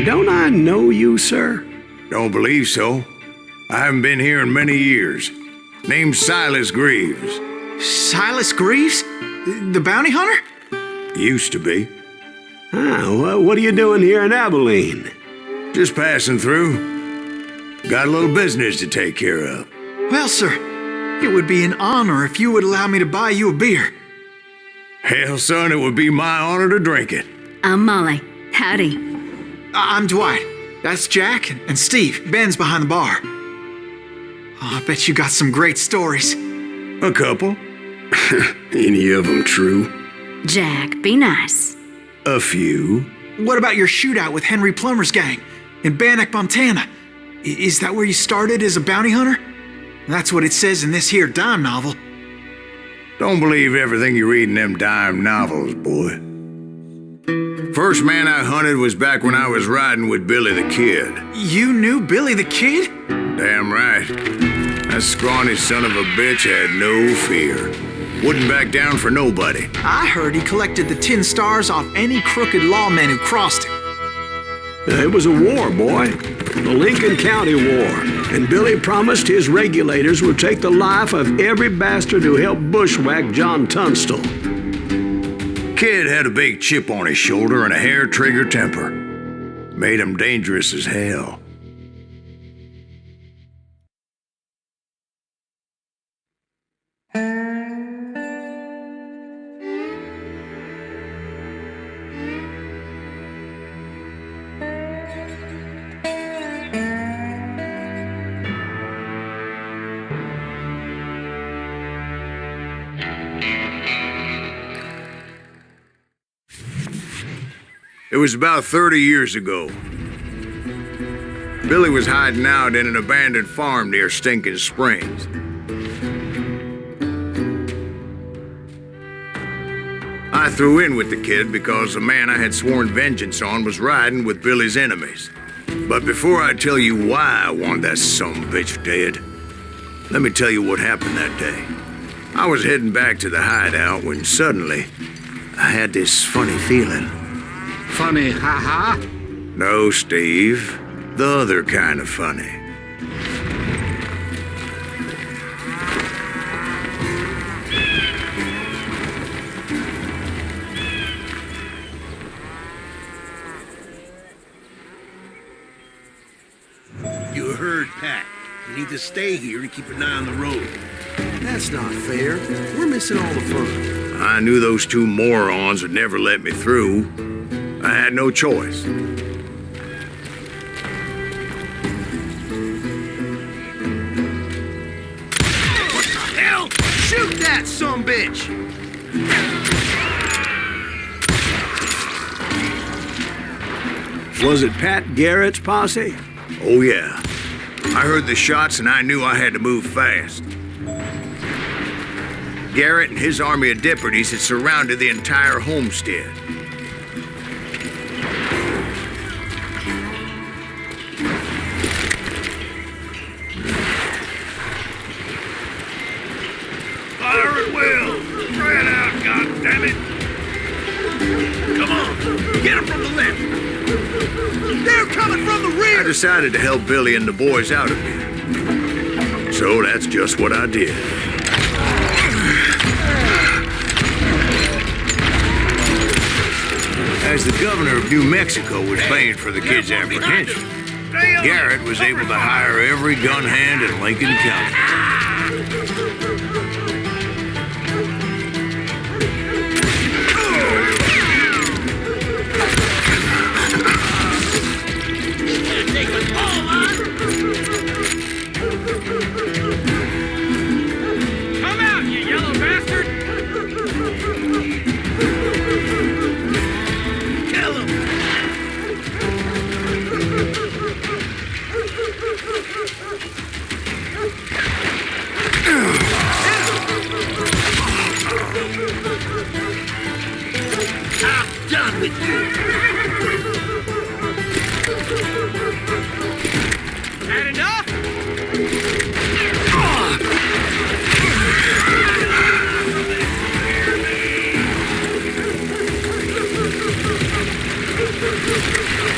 don't I know you, sir? Don't believe so. I haven't been here in many years. Name's Silas Greaves. Silas Greaves? The bounty hunter? Used to be. Well, what are you doing here in Abilene? Just passing through. Got a little business to take care of. Well, sir, it would be an honor if you would allow me to buy you a beer. Hell, son, it would be my honor to drink it. I'm Molly. Howdy. I'm Dwight. That's Jack and Steve. Ben's behind the bar. Oh, I bet you got some great stories. A couple. Any of them true? Jack, be nice. A few. What about your shootout with Henry Plummer's gang in Bannock, Montana? Is that where you started as a bounty hunter? That's what it says in this here dime novel. Don't believe everything you read in them dime novels, boy. First man I hunted was back when I was riding with Billy the Kid. You knew Billy the Kid? Damn right. That scrawny son of a bitch had no fear. Wouldn't back down for nobody. I heard he collected the 10 stars off any crooked lawman who crossed him. It was a war, boy. The Lincoln County War. And Billy promised his regulators would take the life of every bastard who helped bushwhack John Tunstall. Kid had a big chip on his shoulder and a hair-trigger temper. Made him dangerous as hell. It was about 30 years ago. Billy was hiding out in an abandoned farm near Stinking Springs. I threw in with the kid because the man I had sworn vengeance on was riding with Billy's enemies. But before I tell you why I want that sumbitch dead, let me tell you what happened that day. I was heading back to the hideout when suddenly I had this funny feeling. Funny, ha-ha? No, Steve. The other kind of funny. You heard Pat. You need to stay here to keep an eye on the road. That's not fair. We're missing all the fun. I knew those two morons would never let me through. I had no choice. What the hell? Shoot that sumbitch! Was it Pat Garrett's posse? Oh, yeah. I heard the shots and I knew I had to move fast. Garrett and his army of deputies had surrounded the entire homestead. Fire at will! Spread out, goddammit! Come on! Get him from the left! They're coming from the rear! I decided to help Billy and the boys out a bit. So that's just what I did. As the governor of New Mexico was blamed for the kid's apprehension, Garrett was able to hire every gun hand in Lincoln County. Come out, you yellow bastard! Kill him! I'm done with you! Had enough?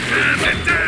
Time to die!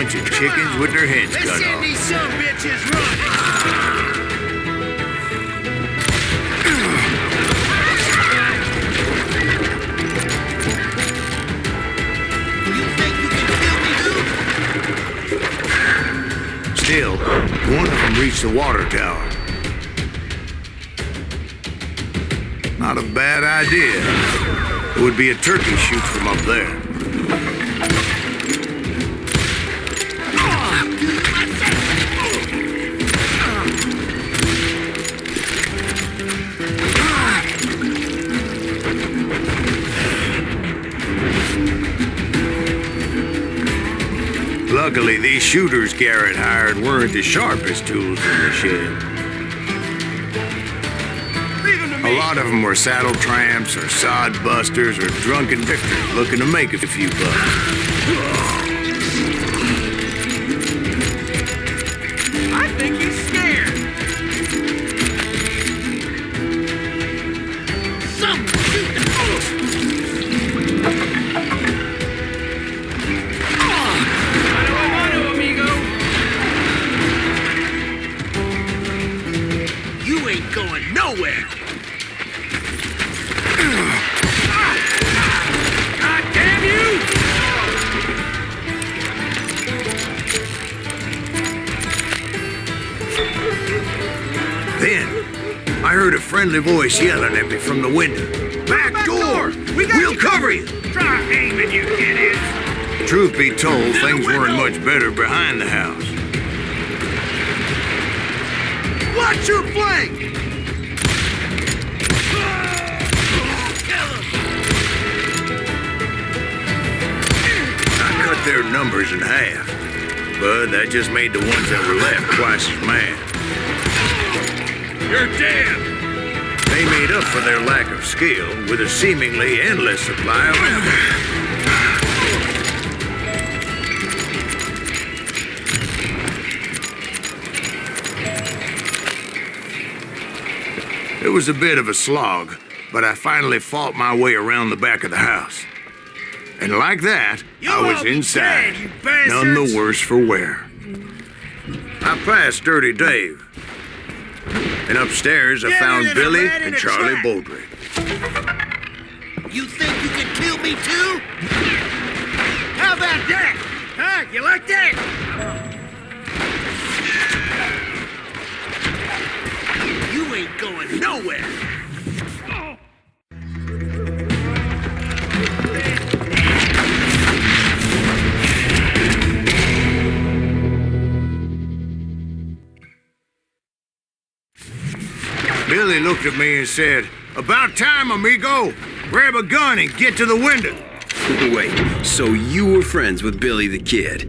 bunch of chickens with their heads cut off. These some bitches running. You think you can kill me, dude? Still, one of them reached the water tower. Not a bad idea. It would be a turkey shoot from up there. Luckily, these shooters Garrett hired weren't the sharpest tools in the shed. A lot of them were saddle tramps or sod busters or drunken drifters looking to make a few bucks. I think he's scared. Some shoot. Mano, amigo. You ain't going nowhere. God damn you! Then, I heard a friendly voice yelling at me from the window. Back door! We'll cover you! Try aiming, you idiots! Truth be told, things weren't much better behind the house. Watch your flank! I cut their numbers in half, but that just made the ones that were left twice as mad. You're dead! They made up for their lack of skill with a seemingly endless supply of ammo. It was a bit of a slog, but I finally fought my way around the back of the house. And like that, I was all be inside, dead, you bastards! none the worse for wear. I passed Dirty Dave, and upstairs I Get found it in a Billy rat in and a Charlie trap. Baldry. You think you can kill me too? How about that? Huh? You like that? You ain't going nowhere. Billy looked at me and said, "About time, amigo. Grab a gun and get to the window." Wait, so you were friends with Billy the Kid?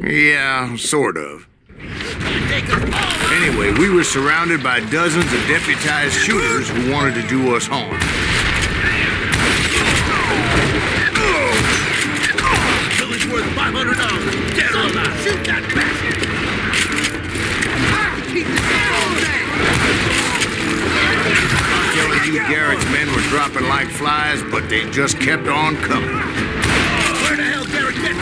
Yeah, sort of. Anyway, we were surrounded by dozens of deputized shooters who wanted to do us harm. Billy's worth $500. Dead or alive. Shoot that bastard. Keep the all day. I'm telling you, Garrett's men were dropping like flies, but they just kept on coming. Where the hell Garrett get to?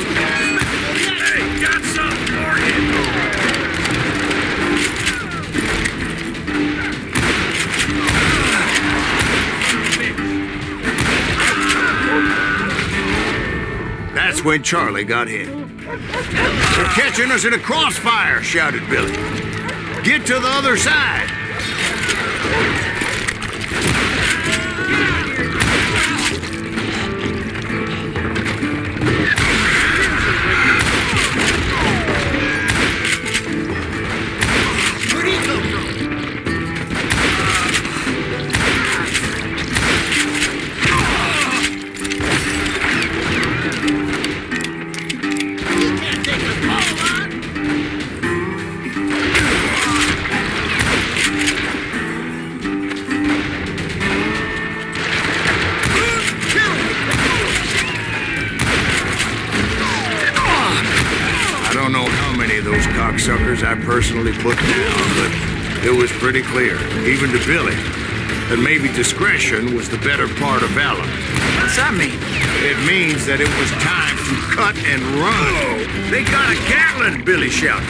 Hey, got something for you. That's when Charlie got hit. "They're catching us in a crossfire," shouted Billy. "Get to the other side." Where'd he come from? You can't take the ball, man. I don't know how many of those cocksuckers I personally put down, but it was pretty clear, even to Billy, that maybe discretion was the better part of valor. What's that mean? It means that it was time to cut and run. They got a Gatling, Billy shouted.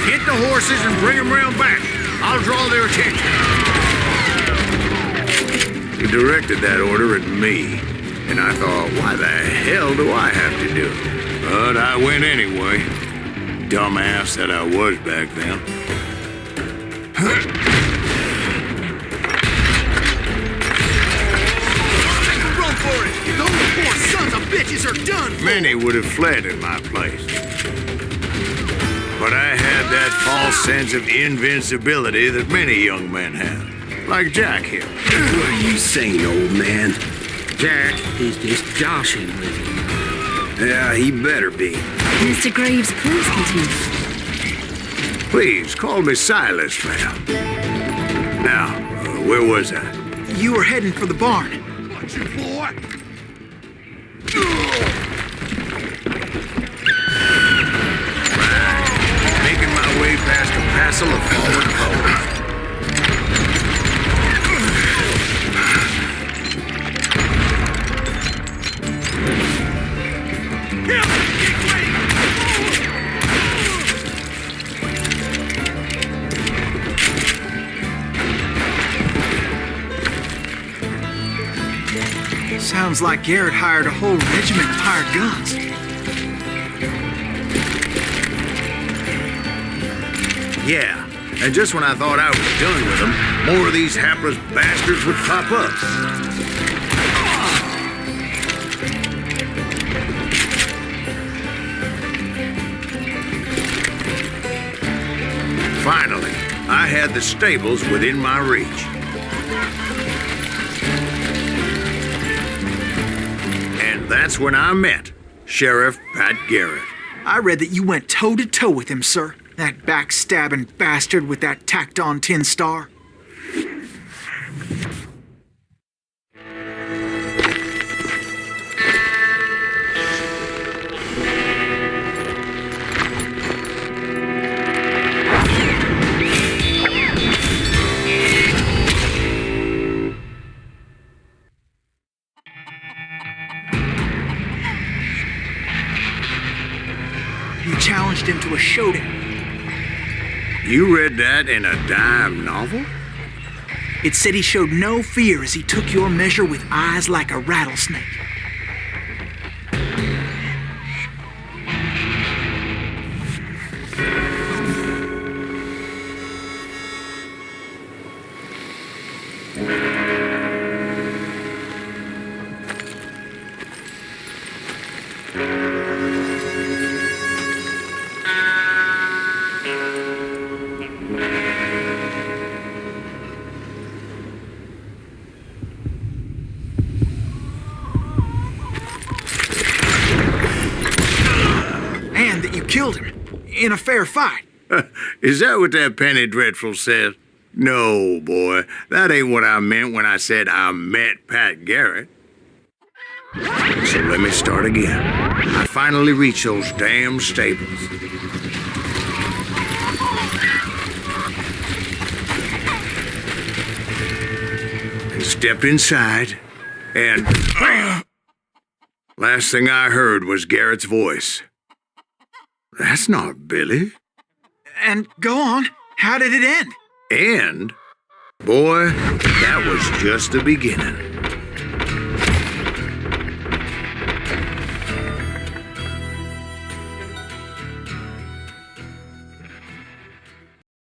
Get the horses and bring them round back. I'll draw their attention. He directed that order at me, and I thought, why the hell do I have to do it? But I went anyway. Dumbass that I was back then. Run for it! Those poor sons of bitches are done for! Many would have fled in my place. But I had that false sense of invincibility that many young men have. Like Jack here. What are you saying, old man? Jack is just joshing with you. Yeah, he better be. Mr. Greaves, please continue. Please, call me Silas, ma'am. Now, where was I? You were heading for the barn. Watch you, boy! Making my way past a passel of fallen foes. Sounds like Garrett hired a whole regiment of hired guns. Yeah, and just when I thought I was done with them, more of these hapless bastards would pop up. Finally, I had the stables within my reach. And that's when I met Sheriff Pat Garrett. I read that you went toe-to-toe with him, sir. That backstabbing bastard with that tacked-on tin star. You challenged him to a showdown. You read that in a dime novel? It said he showed no fear as he took your measure with eyes like a rattlesnake. And that you killed him in a fair fight. Is that what that penny dreadful says? No, boy. That ain't what I meant when I said I met Pat Garrett. So let me start again. I finally reached those damn stables. And stepped inside, and last thing I heard was Garrett's voice. That's not Billy. And go on, how did it end? And, boy, that was just the beginning.